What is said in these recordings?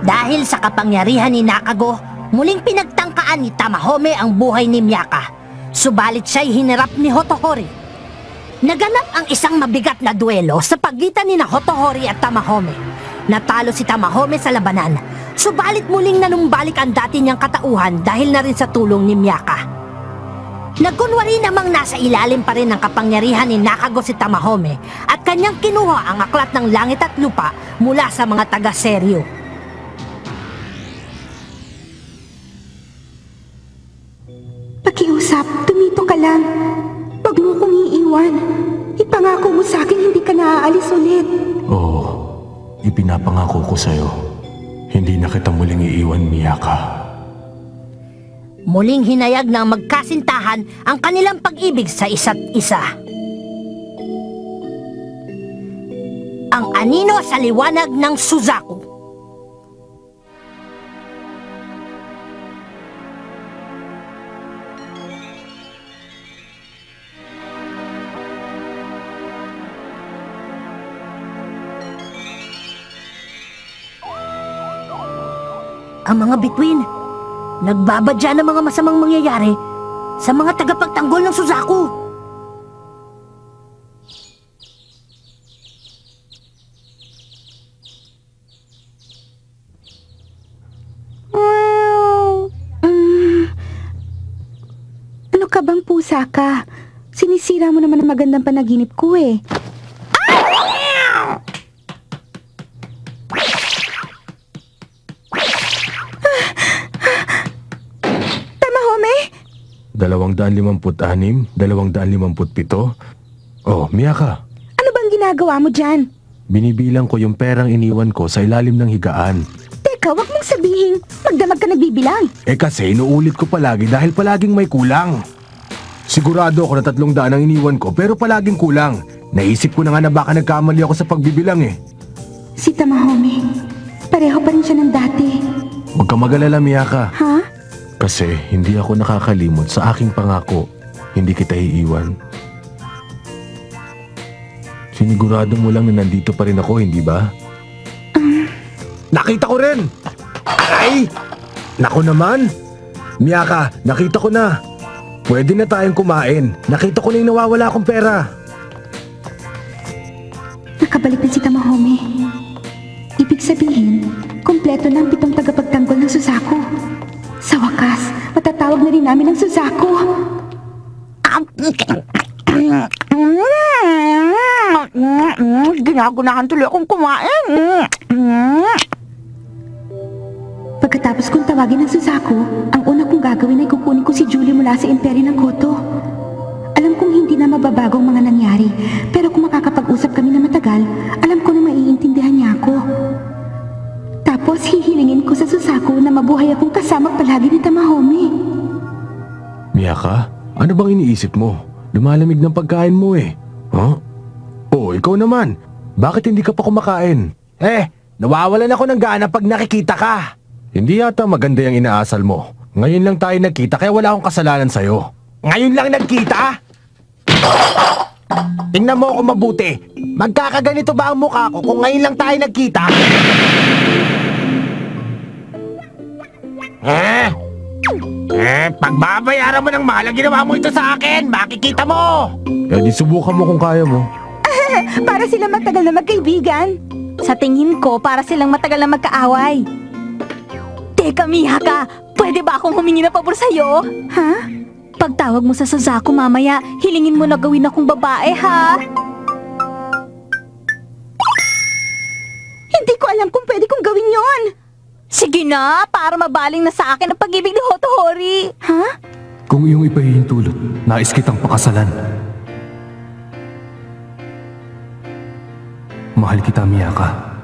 Dahil sa kapangyarihan ni Nakago, muling pinagtangkaan ni Tamahome ang buhay ni Miyaka. Subalit siya'y hinarap ni Hotohori. Naganap ang isang mabigat na duelo sa pagitan ni Hotohori at Tamahome. Natalo si Tamahome sa labanan, subalit muling nanumbalik ang dati niyang katauhan dahil na rin sa tulong ni Miyaka. Nagkunwari namang nasa ilalim pa rin ng kapangyarihan ni Nakago si Tamahome at kanyang kinuha ang aklat ng langit at lupa mula sa mga taga-Seryu. Pakiusap, tumito ka lang. Huwag mo kong iiwan. Ipangako mo sa akin hindi ka naaalis ulit. Oo, ipinapangako ko sa'yo. Hindi na kita muling iiwan, Miyaka. Muling hinayag ng magkasintahan ang kanilang pag-ibig sa isa't isa. Ang anino sa liwanag ng Suzaku. Ang mga bituin, nagbabadya ng mga masamang mangyayari sa mga tagapagtanggol ng Suzaku. Ano ka bang pusa ka? Sinisira mo naman ang magandang panaginip ko eh. Tamahome? 256, 257. Oh, Miyaka. Ano bang ginagawa mo dyan? Binibilang ko yung perang iniwan ko sa ilalim ng higaan. Teka, wag mong sabihin, magdamag ka nagbibilang. Eh kasi inuulit ko palagi dahil palaging may kulang. Sigurado ako na 300 ang iniwan ko pero palaging kulang. Naisip ko na nga na baka nagkamali ako sa pagbibilang eh. Si Tamahome, pareho pa rin siya ng dati. Huwag ka mag-alala, Miyaka. Ha? Kasi hindi ako nakakalimot sa aking pangako. Hindi kita iiwan. Sinigurado mo lang na nandito pa rin ako, hindi ba? Nakita ko rin! Ay! Naku naman! Miyaka, nakita ko na. Pwede na tayong kumain. Nakita ko na yung nawawala akong pera. Nakabalik na si Tamahome. Ibig sabihin, kumpleto na ang 7 tagapagtanggol ng Suzaku. Sa wakas, matatawag na rin namin ang Suzaku. Ginagunahan tuloy akong kumain. Pagkatapos kong tawagin ng Suzaku, ang una kong gagawin ay kukunin ko si Julie mula sa imperyo ng Koto. Alam kong hindi na mababago ang mga nangyari, pero kung makakapag-usap kami na matagal, alam ko na maiintindihan niya ako. Tapos hihilingin ko sa Suzaku na mabuhay akong kasama palagi ni Tamahome. Miyaka, ano bang iniisip mo? Lumalamig ng pagkain mo eh. Huh? Oh, ikaw naman. Bakit hindi ka pa kumakain? Nawawalan ako ng gana pag nakikita ka. Hindi yata maganda yung inaasal mo. Ngayon lang tayo nagkita kaya wala akong kasalanan sa'yo. Ngayon lang nagkita? Tingnan mo ako mabuti. Magkakaganito ba ang mukha ko kung ngayon lang tayo nagkita? Pagbabayaran mo ng mahal ang ginawa mo ito sa akin, makikita mo! Di subukan mo kung kaya mo. Para silang matagal na magkaibigan. Sa tingin ko, para silang matagal na magkaaway. Teka, Miyaka, pwede ba akong humingi ng pabor sa'yo? Ha? Pagtawag mo sa Suzaku mamaya, hilingin mo na gawin akong babae, ha? Hindi ko alam kung pwede kong gawin yon. Sige na, para mabaling na sa akin ang pag-ibig ni Hotohori. Ha? Kung iyong ipahihintulot, nais kitang pakasalan. Mahal kita, Miyaka.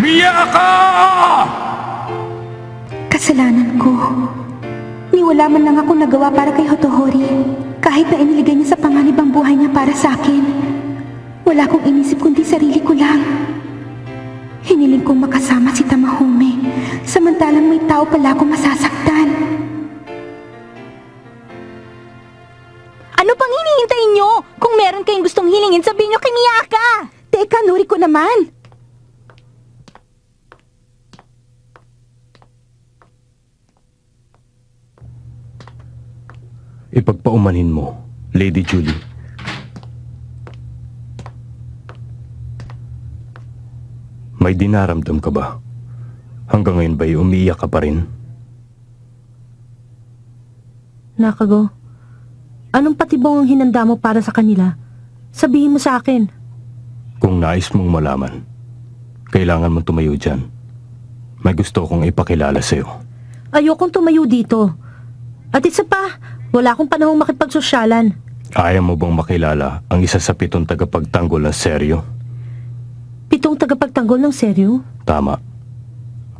Miyaka! Kasalanan ko. Niwala man lang ako nagawa para kay Hotohori. Kahit na iniligay niya sa panganib ang buhay niya para sa akin. Wala akong inisip kundi sarili ko lang. Hiniling kong makasama si Tamahome. Samantalang may tao pala akong masasaktan. Ano pang hinihintay nyo? Kung meron kayong gustong hilingin, sabihin nyo kay Miyaka! Teka, Noriko naman! Ipagpaumanhin mo, Lady Julie. May dinaramdam ka ba? Hanggang ngayon ba'y umiiyak ka pa rin? Nakago, anong patibong ang hinanda mo para sa kanila? Sabihin mo sa akin. Kung nais mong malaman, kailangan mong tumayo dyan. May gusto kong ipakilala sa'yo. Ayokong tumayo dito. At isa pa, wala akong panahong makipagsosyalan. Ayaw mo bang makilala ang isa sa 7 tagapagtanggol ng seryo? 7 tagapagtanggol ng seryo? Tama.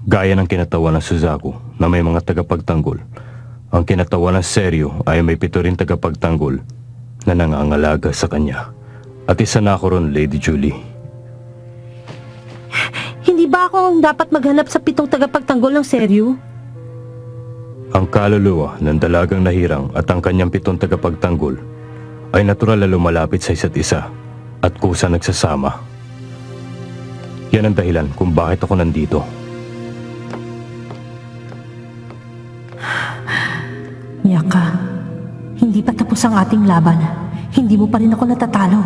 Gaya ng kinatawan ng Suzaku na may mga tagapagtanggol, ang kinatawan ng seryo ay may 7 rin tagapagtanggol na nangangalaga sa kanya. At isa na ako ron, Lady Julie. Hindi ba ako ang dapat maghanap sa 7 tagapagtanggol ng seryo? Ang kaluluwa ng dalagang nahirang at ang kanyang 7 tagapagtanggol ay natural na lumalapit sa isa't isa at kusa nagsasama. Yan ang dahilan kung bakit ako nandito. Miyaka, hindi pa tapos ang ating laban. Hindi mo pa rin ako natatalo.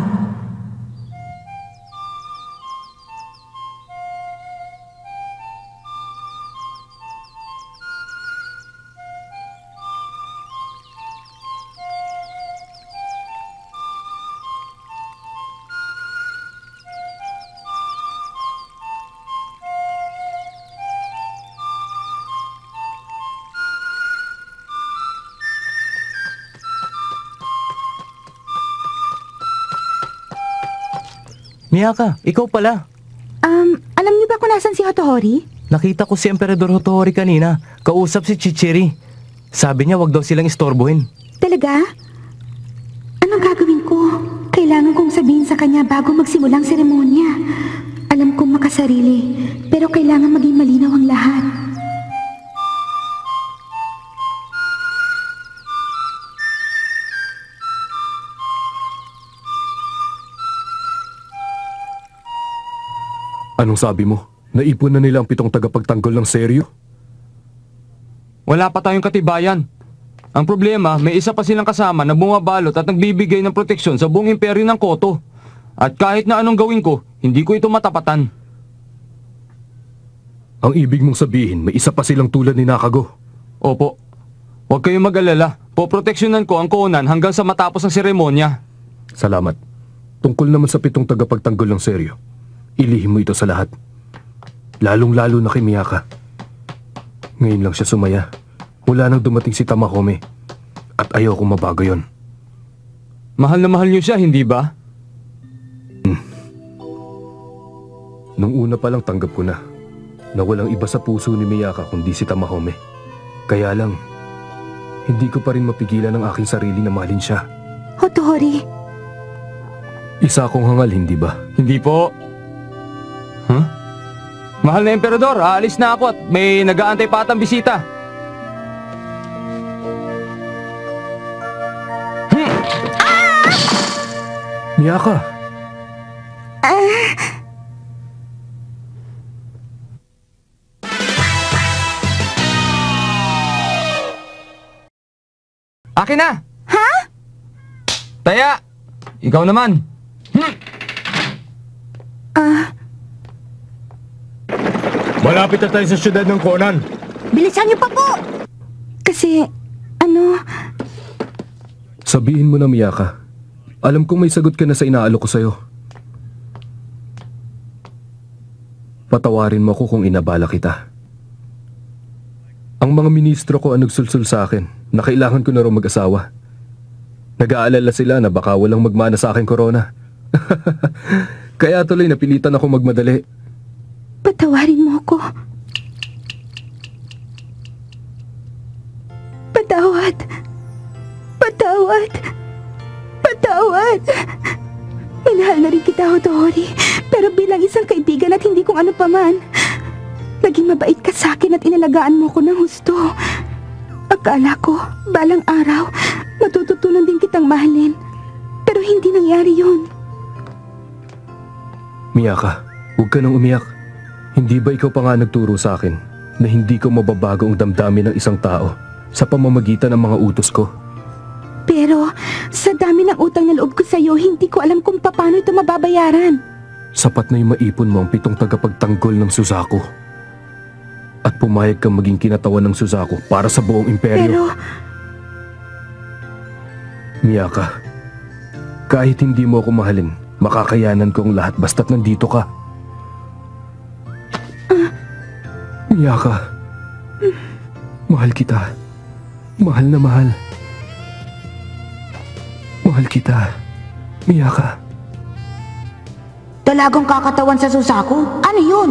Miyaka, ikaw pala. Alam niyo ba kung nasan si Hotohori? Nakita ko si Emperador Hotohori kanina. Kausap si Chichiri. Sabi niya wag daw silang istorbohin. Talaga? Anong gagawin ko? Kailangan kong sabihin sa kanya bago magsimulang seremonya. Alam kong makasarili, pero kailangan maging malinaw ang lahat. Anong sabi mo? Naipon na nila ang 7 tagapagtanggol ng seryo? Wala pa tayong katibayan. Ang problema, may isa pa silang kasama na bumabalot at nagbibigay ng proteksyon sa buong imperyo ng Koto. At kahit na anong gawin ko, hindi ko ito matapatan. Ang ibig mong sabihin, may isa pa silang tulad ni Nakago. Opo. Huwag kayong mag-alala. Poproteksyonan ko ang Konan hanggang sa matapos ang seremonya. Salamat. Tungkol naman sa 7 tagapagtanggol ng seryo, ilihim mo ito sa lahat. Lalong-lalo na kay Miyaka. Ngayon lang siya sumaya. Mula nang dumating si Tamahome. At ayaw kong mabago yon. Mahal na mahal niyo siya, hindi ba? Nung una pa lang tanggap ko na walang iba sa puso ni Miyaka kundi si Tamahome. Kaya lang, hindi ko pa rin mapigilan ang aking sarili na mahalin siya. Hotohori, Isa akong hangal, hindi ba? Hindi po. Huh? Mahal na Emperador, aalis na ako at may nag-aantay pa atang bisita. Miyaka! Akin na! Ha? Taya! Ikaw naman! Malapit na tayo sa syudad ng Konan. Bilisan niyo pa po! kasi, Sabihin mo na, Miyaka. Alam kong may sagot ka na sa inaalok ko sa'yo. Patawarin mo ako kung inabala kita. Ang mga ministro ko ang nagsulsul sa akin na kailangan ko na raw mag-asawa. Nag-aalala sila na baka walang magmana sa akin corona. Kaya tuloy napilitan ako magmadali. patawarin mo ako. Patawad. Patawad. Patawad. Minahal na rin kita, Hotohori. Pero bilang isang kaibigan at hindi kung ano paman. Naging mabait ka sa akin at inalagaan mo ko ng husto. Akala ko, balang araw, matututunan din kitang mahalin. Pero hindi nangyari yun. Miyaka, huwag ka nang umiyak. Hindi ba ikaw pa nga nagturo sa akin na hindi ko mababago ang damdamin ng isang tao sa pamamagitan ng mga utos ko? Pero sa dami ng utang na loob ko sa'yo, hindi ko alam kung paano ito mababayaran. Sapat na yung maipon mo ang 7 tagapagtanggol ng Suzaku. At pumayag kang maging kinatawan ng Suzaku para sa buong imperyo. Pero Miyaka, kahit hindi mo ako mahalin, makakayanan ko ang lahat basta't nandito ka. Miyaka, mahal kita. Mahal na mahal. Mahal kita, Miyaka. dalagang kakatawan sa Suzaku? Ano yun?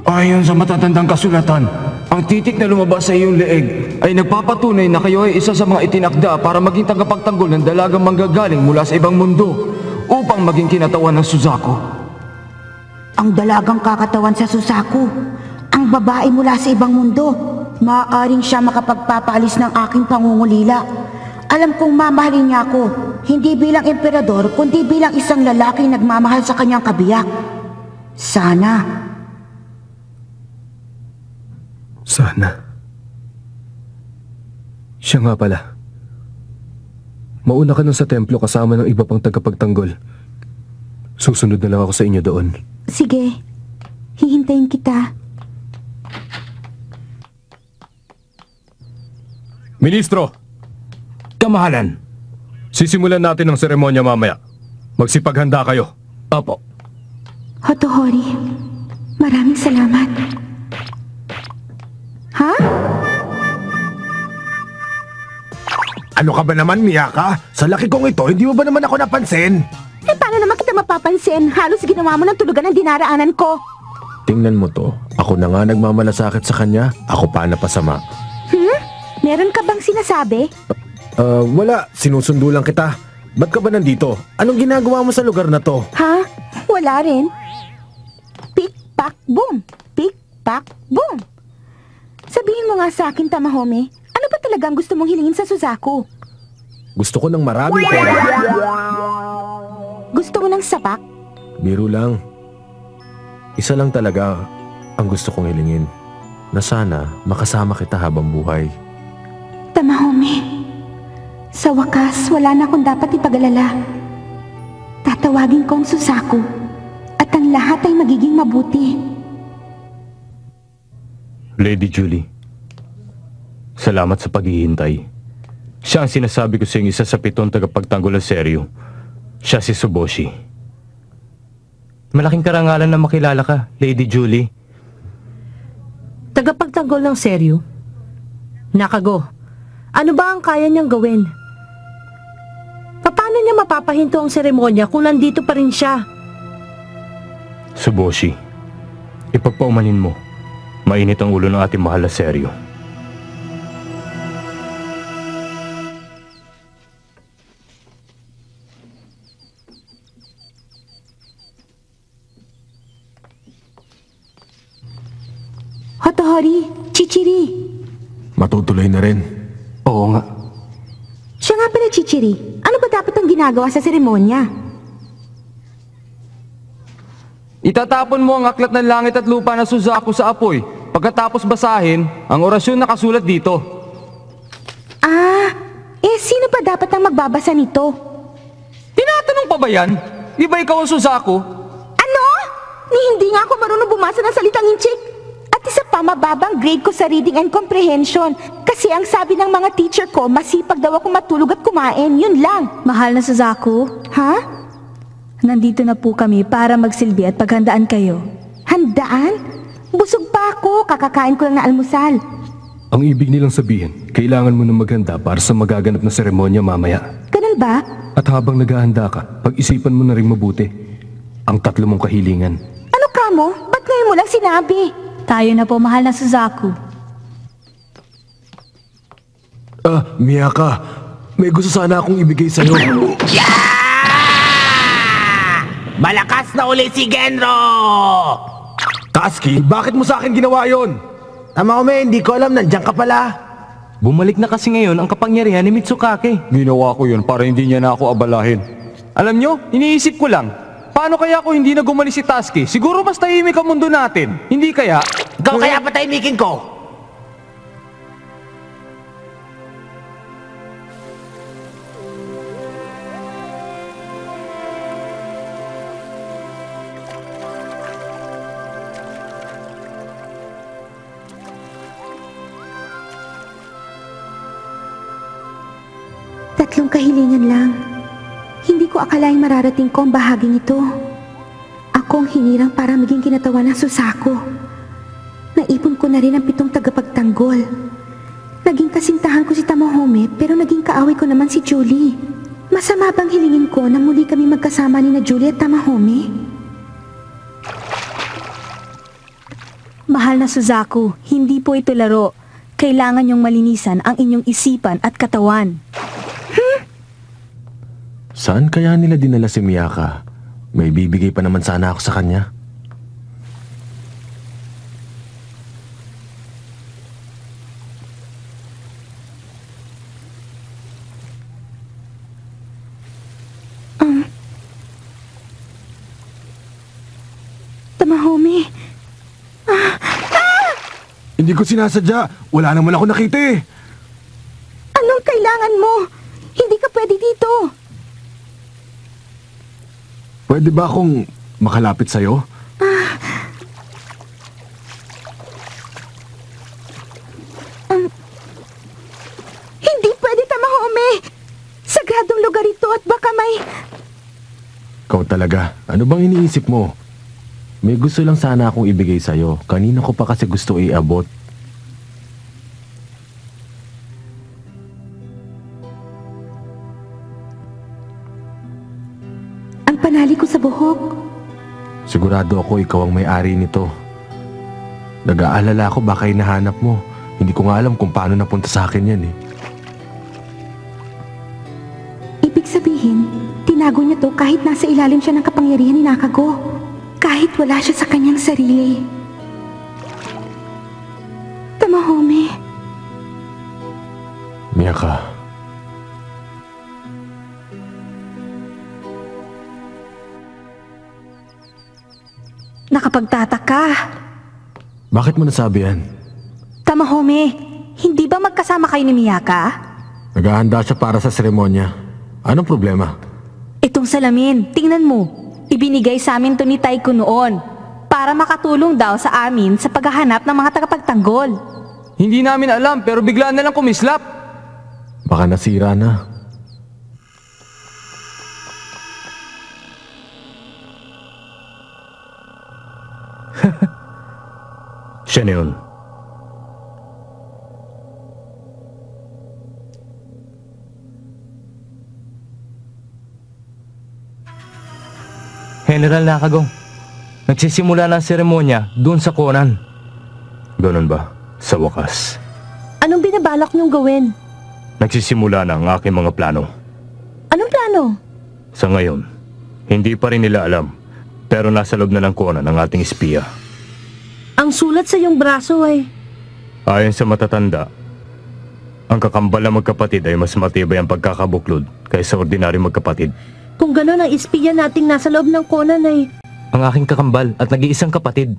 Ayon sa matatandang kasulatan, ang titik na lumabas sa iyong leeg ay nagpapatunay na kayo ay isa sa mga itinakda para maging tagapagtanggol ng dalagang manggagaling mula sa ibang mundo upang maging kinatawan ng Suzaku. Ang dalagang kakatawan sa Suzaku, ang babae mula sa ibang mundo. Maaaring siya makapagpapaalis ng aking pangungulila. Alam kong mamahalin niya ako, hindi bilang emperador, kundi bilang isang lalaking nagmamahal sa kanyang kabiyak. Sana. Siya nga pala. Mauna ka nang sa templo kasama ng iba pang tagapagtanggol. Susunod na lang ako sa inyo doon. Sige, hihintayin kita. Ministro! Kamahalan. Sisimulan natin ang seremonya mamaya. Magsipaghanda kayo. Opo. Hotohori, maraming salamat. Ha? Ano ka ba naman, Miyaka? Sa laki kong ito, hindi mo ba naman ako napansin? Eh, paano naman kita mapapansin? Halos ginawa mo ng tulugan ng dinaraanan ko. Tingnan mo to. Ako na nga nagmamalasakit sa kanya. Ako pa napasama. Meron ka bang sinasabi? Wala. Sinusundo lang kita. Ba't ka ba nandito? Anong ginagawa mo sa lugar na to? Ha? Wala rin. Pick-pack-boom. Pick-pack-boom. Sabihin mo nga sa akin, Tamahome, ano ba talagang gusto mong hilingin sa Suzaku? Gusto ko ng maraming pera. Gusto mo ng sapak? Biro lang. Isa lang talaga ang gusto kong hilingin. Na sana makasama kita habang buhay. Tamahome, sa wakas, wala na akong dapat ipag-alala. Tatawagin ko ang Suzaku at ang lahat ay magiging mabuti. Lady Julie, salamat sa paghihintay. Siya ang sinasabi ko sa isa sa 7 tagapagtanggol ng seryo. Siya si Suboshi. Malaking karangalan na makilala ka, Lady Julie. Tagapagtanggol ng seryo? Nakago, ano ba ang kaya niyang gawin? Paano niya mapapahinto ang seremonya kung nandito pa rin siya? Suboshi, ipagpaumanin mo. Mainit ang ulo ng ating mahal na seryo. Hotohori, Chichiri. Matutuloy na rin. Oo nga. Siya nga pala, Chichiri. Ano ba dapat ang ginagawa sa seremonya? Itatapon mo ang aklat ng langit at lupa na Suzaku sa apoy. Pagkatapos basahin ang orasyon na kasulat dito. Sino ba dapat ang magbabasa nito? Tinatanong pa ba yan? Di ba ikaw ang Suzaku? Ano? Hindi nga ako marunong bumasa ng salitang inchik. At isa pa, mababang grade ko sa reading and comprehension. Kasi ang sabi ng mga teacher ko, masipag daw ako matulog at kumain. Yun lang. Mahal na Suzaku, Ha? nandito na po kami para magsilbi at paghandaan kayo. Handaan? Busog pa ako. Kakakain ko lang na almusal. Ang ibig nilang sabihin, kailangan mo na maghanda para sa magaganap na seremonya mamaya. Ganun ba? At habang naghahanda ka, pag-isipan mo na rin mabuti ang 3 mong kahilingan. Ano ka mo? Ba't ngayon mo lang sinabi? Tayo na po, mahal na Suzaku. Miyaka, may gusto sana akong ibigay sa'yo. Malakas na uli si Genro! Taski, bakit mo sa akin ginawa yon? Tamahome, hindi ko alam, nandiyan ka pala. Bumalik na kasi ngayon ang kapangyarihan ni Mitsukake. Ginawa ko yun para hindi niya na ako abalahin. Alam nyo, iniisip ko lang, paano kaya kung hindi na gumalis si Tasky? Siguro mas tahimik ang mundo natin. Hindi kaya? Ikaw kaya patahimikin ko? Tatlong kahilingan lang. Hindi ko akalaing mararating ko ang bahaging ito. Ako ang hinirang para maging kinatawan ng Suzaku. Naipon ko na rin ang 7 tagapagtanggol. Naging kasintahan ko si Tamahome pero naging kaaway ko naman si Julie. Masama bang hilingin ko na muli kami magkasama ni na Julie at Tamahome? Mahal na Suzaku, hindi po ito laro. Kailangan niyong malinisan ang inyong isipan at katawan. Saan kaya nila dinala si Miyaka? May bibigay pa naman sana ako sa kanya. Tamahome. Hindi ko sinasadya. Wala naman ako nakita eh. Anong kailangan mo? Hindi ka pwede dito. Pwede ba akong makalapit sa'yo? Hindi pwede, Tamahome. Sagradong lugar ito at baka may... Ikaw talaga. Ano bang iniisip mo? May gusto lang sana akong ibigay sa'yo. Kanina ko pa kasi gusto iabot. Ang panali ko sa buhok. Sigurado ako ikaw ang may-ari nito. Nag-aalala ako baka hinahanap mo. Hindi ko nga alam kung paano napunta sa akin yan eh. Ibig sabihin, tinago niya to kahit nasa ilalim siya ng kapangyarihan ni Nakago. Kahit wala siya sa kanyang sarili. Tamahome. Miyaka. Nakapagtataka. Bakit mo nasabi yan? Tamahome, hindi ba magkasama kayo ni Miyaka? Naghahanda siya para sa seremonya. Anong problema? Itong salamin, tingnan mo. Ibinigay sa amin to ni Taiko noon para makatulong daw sa amin sa paghahanap ng mga tagapagtanggol. Hindi namin alam pero bigla na lang kumislap. Baka nasira na. Siya na yun. General Nakago, nagsisimula na ang seremonya doon sa konan. Ganun ba? Sa wakas. Anong binabalak niyong gawin? Nagsisimula na ang aking mga plano. Anong plano? Sa ngayon, hindi pa rin nila alam. Pero nasa loob na ng konan ang ating espiya. Ang sulat sa iyong braso ay... Ayon sa matatanda, ang kakambal na magkapatid ay mas matibay ang pagkakabuklod kaysa ordinaryong magkapatid. Kung gano'n ang espiya nating nasa loob ng konan ay... Ang aking kakambal at nag-iisang kapatid.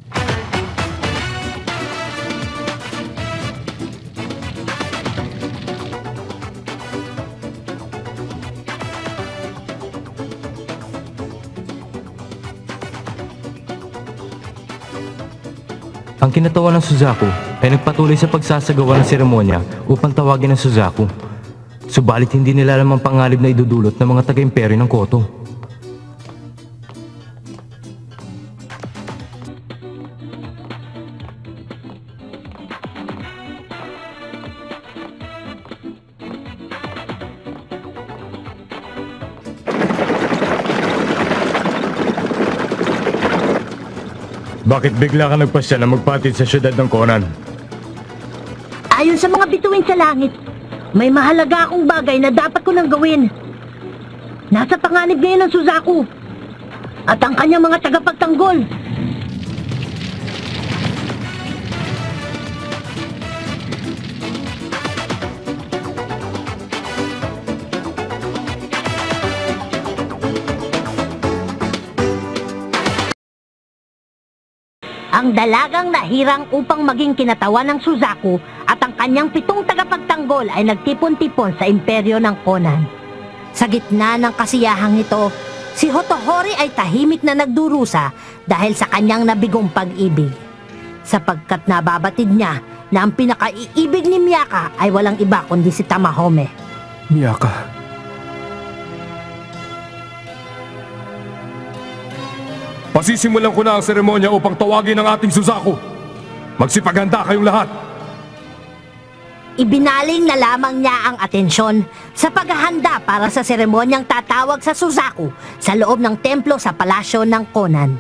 Ang kinatawan ng Suzaku ay nagpatuloy sa pagsasagawa ng seremonya upang tawagin ang Suzaku. Subalit hindi nila alam ang pangalib na idudulot ng mga taga-imperyo ng Koto. Bakit bigla ka nagpasya na magpatid sa syudad ng Konan? Ayon sa mga bituin sa langit, may mahalaga akong bagay na dapat ko nang gawin. Nasa panganib ngayon ng Suzaku at ang kanyang mga tagapagtanggol. ang dalagang nahirang upang maging kinatawan ng Suzaku at ang kanyang 7 tagapagtanggol ay nagtipon-tipon sa imperyo ng Conan. Sa gitna ng kasiyahang ito, si Hotohori ay tahimik na nagdurusa dahil sa kanyang nabigong pag-ibig. Sapagkat nababatid niya na ang pinakaiibig ni Miyaka ay walang iba kundi si Tamahome. Miyaka. Pasisimulan ko na ang seremonya upang tawagin ang ating Suzaku. Magsipaghanda kayong lahat. Ibinaling na lamang niya ang atensyon sa paghahanda para sa seremonyang tatawag sa Suzaku sa loob ng templo sa palasyo ng Conan.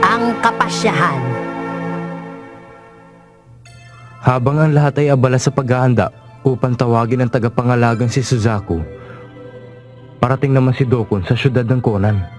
Ang kapasyahan. Habang ang lahat ay abala sa paghahanda upang tawagin ang tagapangalagang si Suzaku, parating naman si Dokun sa syudad ng Conan.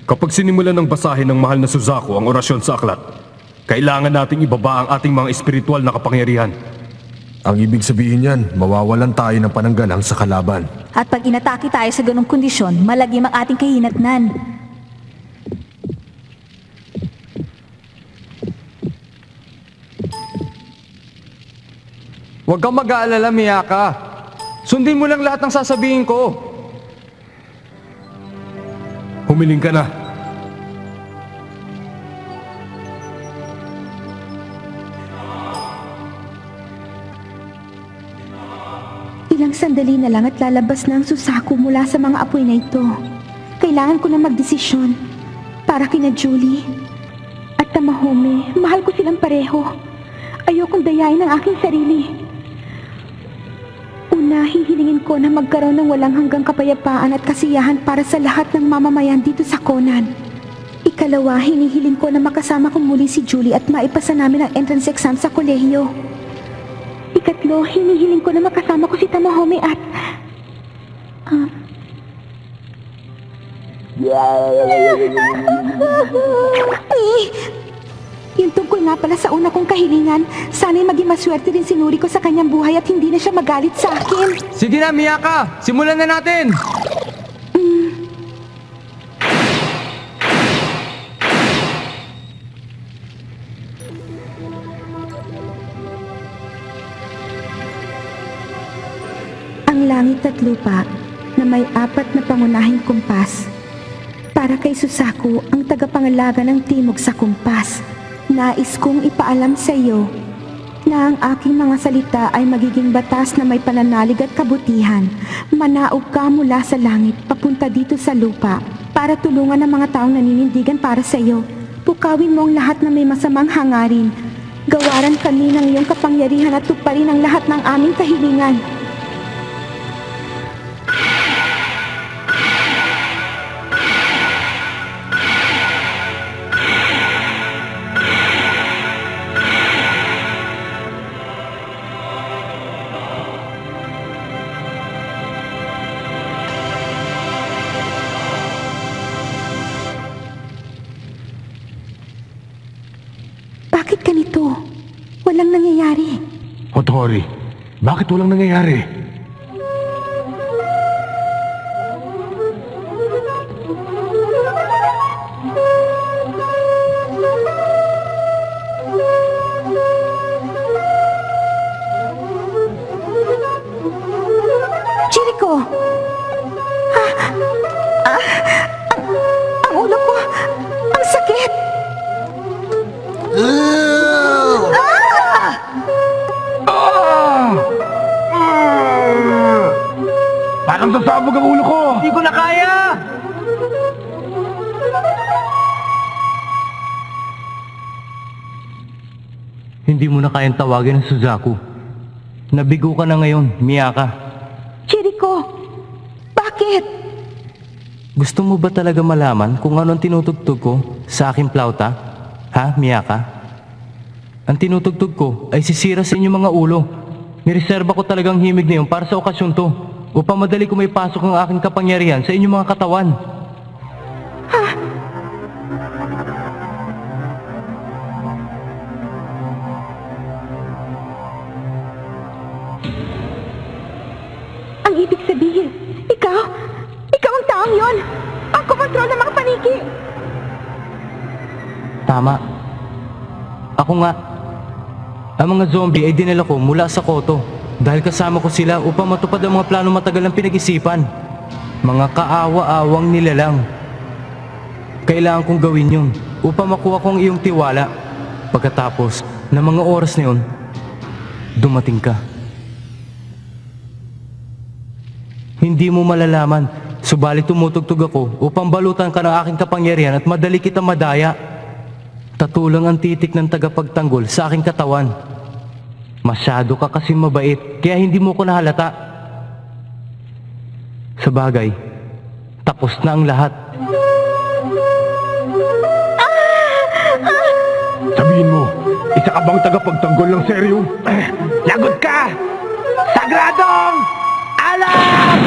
Kapag sinimulan ng basahin ng mahal na Suzaku ang orasyon sa aklat, kailangan nating ibaba ang ating mga espiritual na kapangyarihan. Ang ibig sabihin niyan, mawawalan tayo ng pananggalang sa kalaban. At pag inatake tayo sa ganong kondisyon, malagim ang ating kahinatnan. Huwag kang mag-aalala, Miyaka. Sundin mo lang lahat ng sasabihin ko. Humiling ka na. Ilang sandali na lang at lalabas na ang Suzaku mula sa mga apoy na ito. Kailangan ko na magdesisyon para kina Julie at Tamahome. Mahal ko silang pareho. Ayokong dayain ang aking sarili. Una, hihilingin ko na magkaroon ng walang hanggang kapayapaan at kasiyahan para sa lahat ng mamamayan dito sa Conan. Ikalawa, hinihiling ko na makasama ko muli si Julie at maipasa namin ang entrance exam sa kolehiyo. Ikatlo, hinihiling ko na makasama ko si Tamahome at... Yung tungkol nga pala sa una kong kahilingan, sana'y maging maswerte rin si Noriko sa kanyang buhay at hindi na siya magalit sa akin. Sige na, Miyaka! Simulan na natin! Ang langit at lupa na may 4 na pangunahing kumpas. Para kay Suzaku, ang tagapangalaga ng timog sa kumpas. Nais kong ipaalam sa iyo na ang aking mga salita ay magiging batas na may pananalig at kabutihan. Manaog ka mula sa langit papunta dito sa lupa para tulungan ang mga taong naninindigan para sa iyo. Pukawin mo ang lahat na may masamang hangarin. Gawaran kami ng iyong kapangyarihan at tuparin ang lahat ng aming kahilingan. Bakit ganito? Walang nangyayari. Hotohori, bakit walang nangyayari? Chirico! Ang ulo ko! Ang sakit! Parang sasabog ang ulo ko! Hindi ko na kaya! Hindi mo na kayang tawagin ang Suzaku. Nabigo ka na ngayon, Miyaka. Chirico! Bakit? Gusto mo ba talaga malaman kung ano ang tinutugtog ko sa aking plauta? Ha, Miyaka? Ang tinutugtog ko ay sisira sa inyong mga ulo. Nireserba ko talagang himig na yun para sa okasyon to, upang madali ko may pasok ang aking kapangyarihan sa inyong mga katawan. Ang ibig sabihin, ikaw ang taong yon. Ang kumontrol ng mga paniki. Tama. Ako nga. Ang mga zombie ay dinala ko mula sa Koto dahil kasama ko sila upang matupad ang mga plano matagal ng pinag-isipan. Mga kaawa-awang nilalang. Kailangan kong gawin yun upang makuha ko ang iyong tiwala. Pagkatapos ng mga oras na yun, dumating ka. Hindi mo malalaman, subalit tumutugtog ako upang balutan ka ng aking kapangyarihan at madali kita madaya. Tatulang ang titik ng tagapagtanggol sa aking katawan. Masyado ka kasi mabait, kaya hindi mo ko nahalata. Sa bagay, tapos na ang lahat. Sabihin mo, isa ka bang tagapagtanggol ng seryo? Lagot ka! Sagradong alam!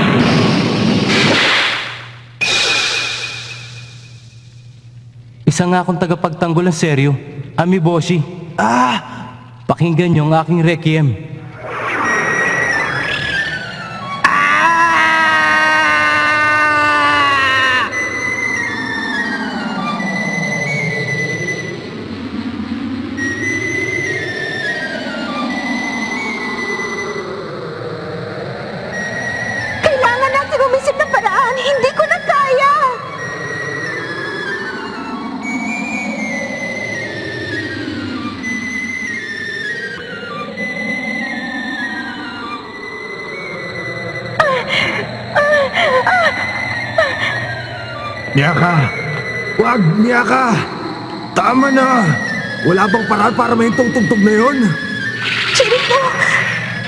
Isa nga akong tagapagtanggol ng seryo, Amiboshi. Pakinggan niyo ang aking requiem. Kailangan natin umisip ng paraan. Hindi ko na kaya. Miyaka! Wag, Miyaka! Tama na! Wala bang paraan para mahintong tugtog na yun? Chirito!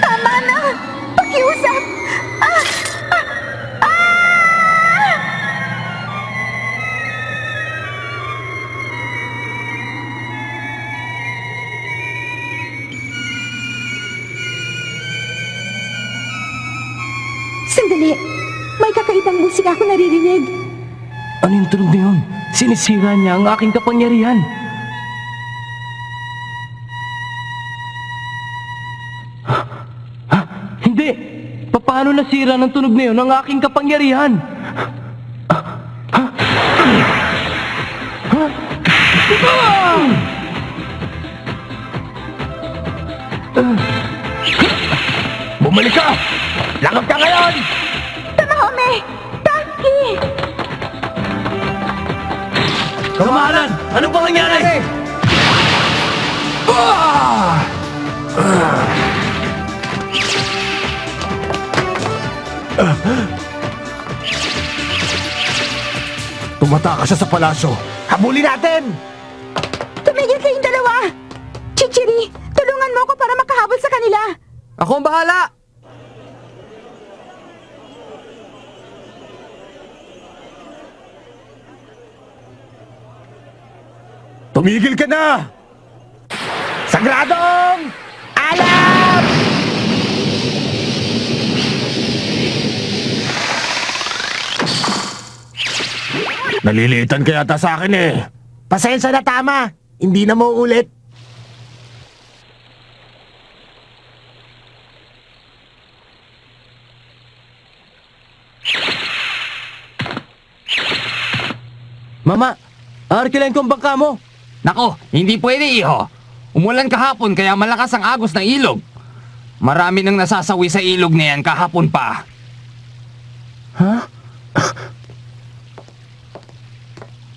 Tama na! Pakiusap! Sandali! May kakaibang musika ako naririnig. Ano yung tunog na yun? Sinisira niya ang aking kapangyarihan. Hindi! Paano nasira ng tunog na yun ang aking kapangyarihan? Bumalik ka! Lagot ka ngayon! Tamahome! Taki! Kamahalan! Anong ba nangyari? Tumata ka siya sa palasyo. Habulin natin! Tumigil kayong dalawa! Chichiri, tulungan mo ako para makahabol sa kanila! Ako ang bahala! Tumigil ka na! Sagradong alam! Nalilitan ka yata sa akin eh. Pasensya na, tama. Hindi na mo ulit. Mama, arkilain ko ang bangka mo. Nako, hindi pwede, iho. Umulan kahapon kaya malakas ang agos ng ilog. Marami nang nasasawi sa ilog na yan kahapon pa.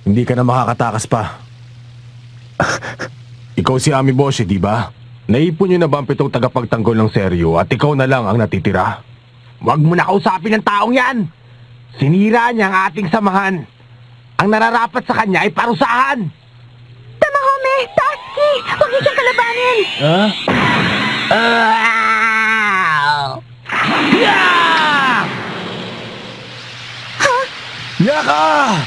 Hindi ka na makakatakas pa. Ikaw si Amiboshi, di ba? Naipon niyo na ba ang 7 tagapagtanggol ng seryo at ikaw na lang ang natitira? Huwag mo na kausapin ng taong yan. Sinira niya ang ating samahan. Ang nararapat sa kanya ay parusahan. Tamahome! Taki! Huwag niyo siyang kalabanin! Miyaka!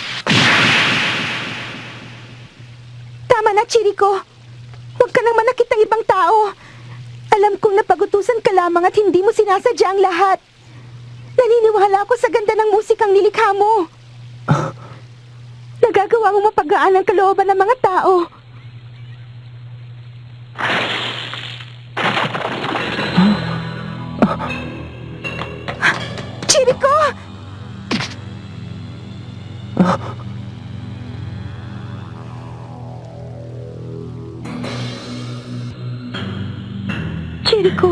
Tama na, Chiriko. Huwag ka nang manakit ng ibang tao. Alam kong napagutusan ka lamang at hindi mo sinasadya ang lahat. Naniniwala ako sa ganda ng musikang nilikha mo. Nagagawa mo mapagaan ang kalooban ng mga tao. Chiriko! Chiriko!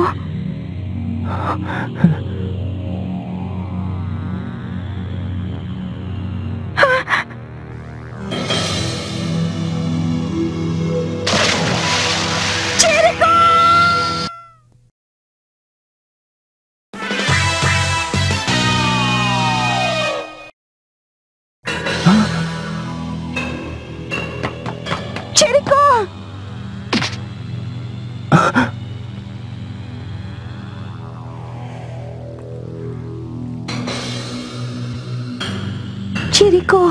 Chiriko!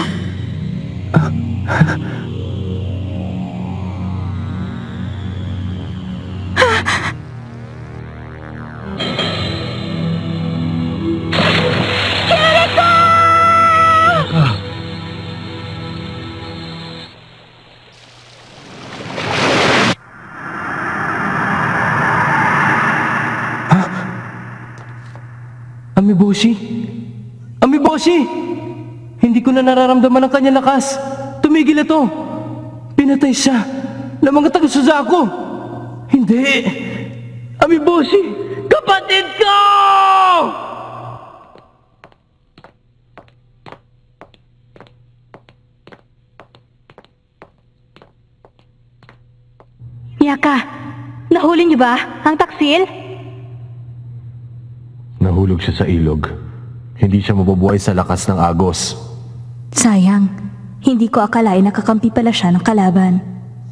Amiboshi? Amiboshi! Hindi ko na nararamdaman ang kanyang lakas. Tumigil ito. Pinatay siya ng mga taga-Suzaku. Hindi. Amiboshi! Kapatid ko! Miyaka, nahuli niyo ba ang taksil? Nahulog siya sa ilog. Hindi siya mabubuhay sa lakas ng agos. Sayang, hindi ko akalain nakakampi pala siya ng kalaban.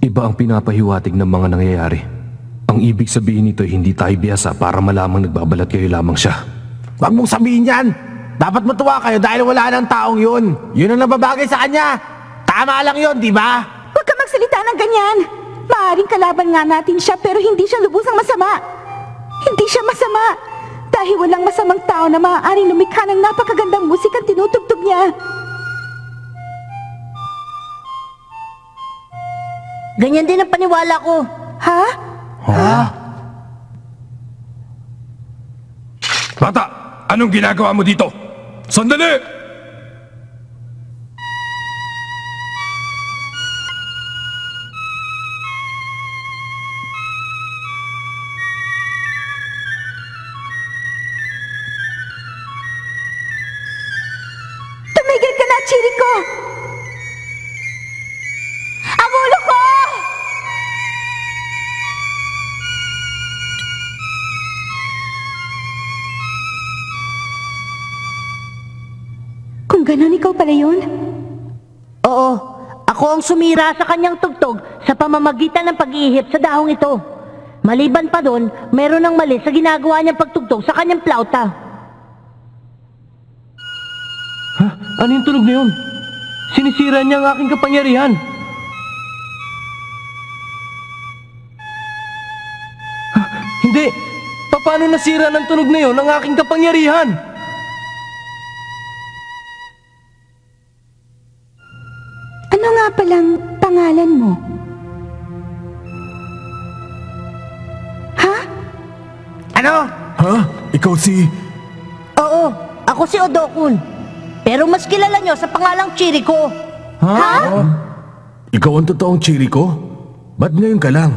Iba ang pinapahiwatig ng mga nangyayari. Ang ibig sabihin nito ay hindi tayo biyasa para malamang nagbabalat kayo lamang siya. Huwag mong sabihin yan! Dapat matuwa kayo dahil wala ng taong yun. Yun ang nababagay sa kanya. Tama lang yun, di ba? Huwag ka magsalita ng ganyan. Maaring kalaban nga natin siya pero hindi siya lubusang masama. Hindi siya masama. Dahil walang masamang tao na maaaring lumikha ng napakagandang musikang tinutugtog niya. Ganyan din ang paniwala ko. Ha? Bata, anong ginagawa mo dito? Sandali! Tumigil ka na, Chiriko! Ang ulo ko! Kung ganon, ikaw pala yun? Oo, ako ang sumira sa kanyang tugtog sa pamamagitan ng pag-iihip sa dahong ito. Maliban pa doon, meron ng mali sa ginagawa niyang pagtugtog sa kanyang plauta. Ha? Ano yung tunog na yun? Sinisira niya ang aking kapangyarihan. Ha? Hindi! Paano nasira ng tunog na yun ang aking kapangyarihan? Ano nga palang pangalan mo? Ha? Ano? Ha? Ikaw si... Oo, ako si Odokun. Pero mas kilala niyo sa pangalang Chiriko. Ikaw ang totoong Chiriko? Ba't ngayon ka lang?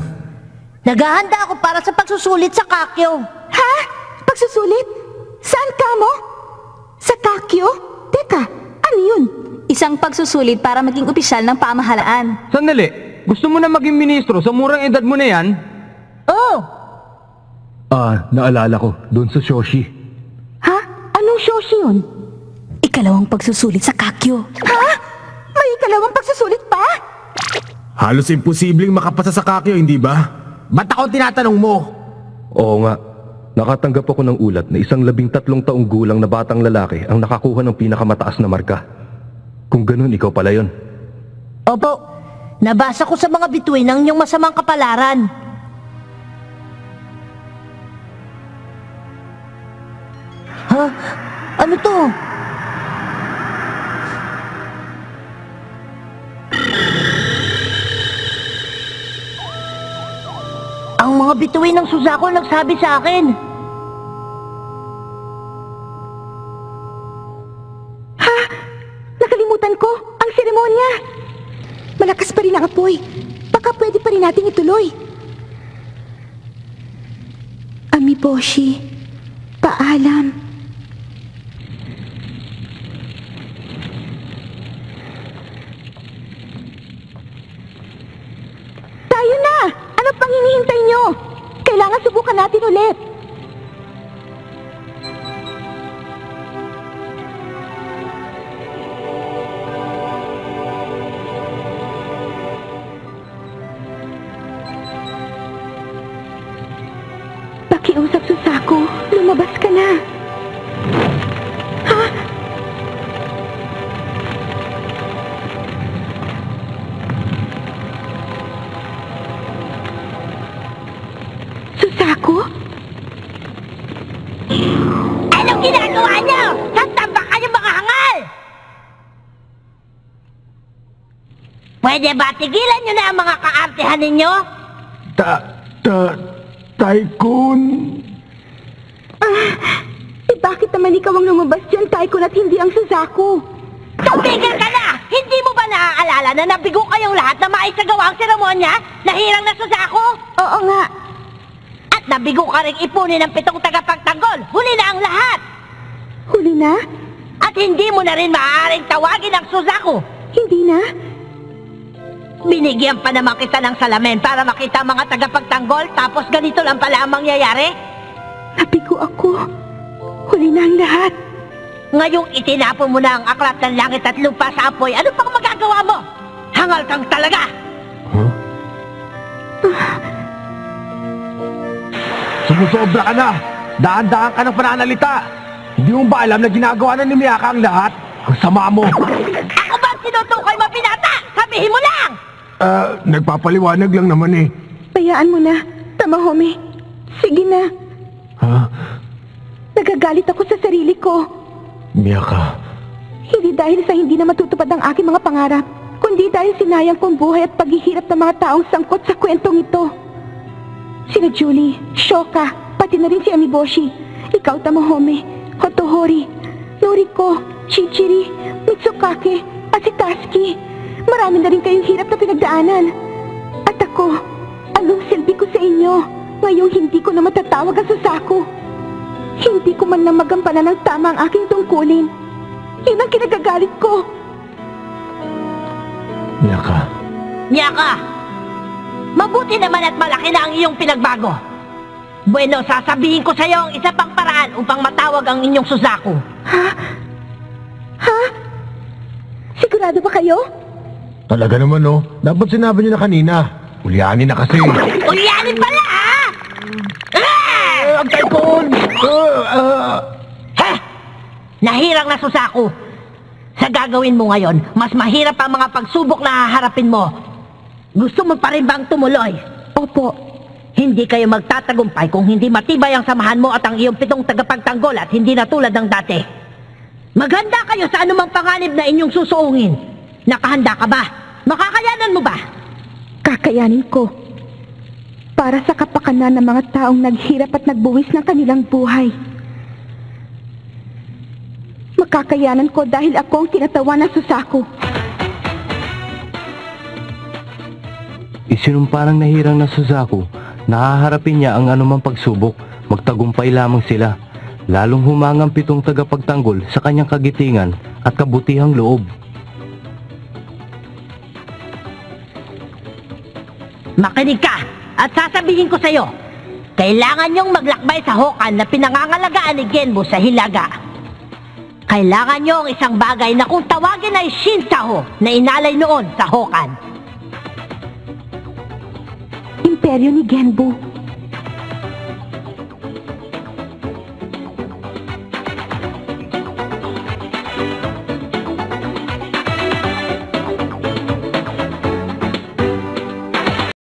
Naghahanda ako para sa pagsusulit sa Kakyo. Ha? Pagsusulit? Saan ka mo? Sa Kakyo? Teka, ano yun? Isang pagsusulit para maging opisyal ng pamahalaan. Sandali, gusto mo na maging ministro sa murang edad mo na yan? Oo, Naalala ko, doon sa Shoshi. Ha? Anong shoshi yun? Ikalawang pagsusulit sa Kakyo. Ha? May ikalawang pagsusulit pa? Halos imposibleng makapasa sa Kakyo, hindi ba? Ba't ako tinatanong mo? Oo nga. Nakatanggap ako ng ulat na 13 taong gulang na batang lalaki ang nakakuha ng pinakamataas na marka. Kung ganun, ikaw pala yun. Opo, nabasa ko sa mga bituin ng inyong masamang kapalaran. Ha? Ano to? Ang mga bituin ng Suzaku nagsabi sa akin. Ha? Nakalimutan ko ang seremonya. Malakas pa rin ang apoy. Baka pwede pa rin nating ituloy. Amiboshi, paalam. Tayo na! Ano pang hinihintay nyo? Kailangan subukan natin ulit. Pakiusap, Suzaku. Lumabas ka na. Ha? Suzaku? Anong ginagawa niyo? Sasamba kayo mga hangal! Pwede ba tigilan niyo na ang mga kaartehan ninyo? Tycoon. Bakit naman ikaw ang lumabas dyan, Tycoon, at hindi ang Suzaku? Tumigil ka na! Hindi mo ba naaalala na nabigo kayong lahat na maisagawa ang seremonya? Nahirang na Suzaku? Oo nga. At nabigo ka rin ipunin ng 7 tagapagtanggol. Huli na ang lahat! Huli na? At hindi mo na rin maaaring tawagin ang Suzaku. Hindi na? Binigyan pa naman kita ng salamin para makita ang mga tagapagtanggol, tapos ganito lang pala ang mangyayari? Nabigo ako. Huli na ang lahat. Ngayong itinapon mo na ang aklat ng langit at lupa sa apoy, ano pang magagawa mo? Hangal kang talaga! Huh? Sumusobra ka na! Daan-daan ka ng pananalita! Hindi mo ba alam na ginagawa na ni Miyaka ang lahat? Ang sama mo! Ako ba ang sinutukoy mo, binata? Sabihin mo lang! Nagpapaliwanag lang naman eh. Bayaan mo na, Tamahome. Sige na. Ha? Nagagalit ako sa sarili ko. Miyaka. Hindi dahil sa hindi na matutupad ang aking mga pangarap, kundi dahil sinayang kong buhay at paghihirap ng mga taong sangkot sa kwentong ito. Sina Julie, Shoka, pati na rin si Amiboshi, ikaw Tamahome, Hotohori, Noriko, Chichiri, Mitsukake, at si Tatsuki. Marami na rin kayong hirap na pinagdaanan. At ako, anong silbi ko sa inyo ngayong hindi ko na matatawag ang Suzaku? Hindi ko man lang magampanan ng tama ang aking tungkulin. Yun ang kinagagalit ko. Miyaka. Miyaka! Mabuti naman at malaki na ang iyong pinagbago. Bueno, sasabihin ko sa iyo ang isa pang paraan upang matawag ang inyong Suzaku. Ha? Ha? Sigurado ba kayo? Talaga naman no. Dapat sinabi niyo na kanina. Ulyanin na kasi. Ulyanin pala, ha? Ang Tycoon! Ha? Nahirang na Suzaku. Sa gagawin mo ngayon, mas mahirap ang mga pagsubok na haharapin mo. Gusto mo pa rin bang tumuloy? Opo. Hindi kayo magtatagumpay kung hindi matibay ang samahan mo at ang iyong 7 tagapagtanggol at hindi na tulad ng dati. Maganda kayo sa anumang panganib na inyong susuungin. Nakahanda ka ba? Makakayanan mo ba? Kakayanin ko. Para sa kapakanan ng mga taong naghirap at nagbuwis ng kanilang buhay. Makakayanan ko dahil ako ang tinatawan ng Suzaku. Isinumparang nahirang na Suzaku, nahaharapin niya ang anumang pagsubok, magtagumpay lamang sila. Lalong humangang 7 tagapagtanggol sa kanyang kagitingan at kabutihang loob. Makinig ka at sasabihin ko sa'yo, kailangan niyong maglakbay sa Hokan na pinangangalagaan ni Genbu sa Hilaga. Kailangan niyo ang isang bagay na kung tawagin ay Shinsaho na inalay noon sa Hokan. Imperyo ni Genbu.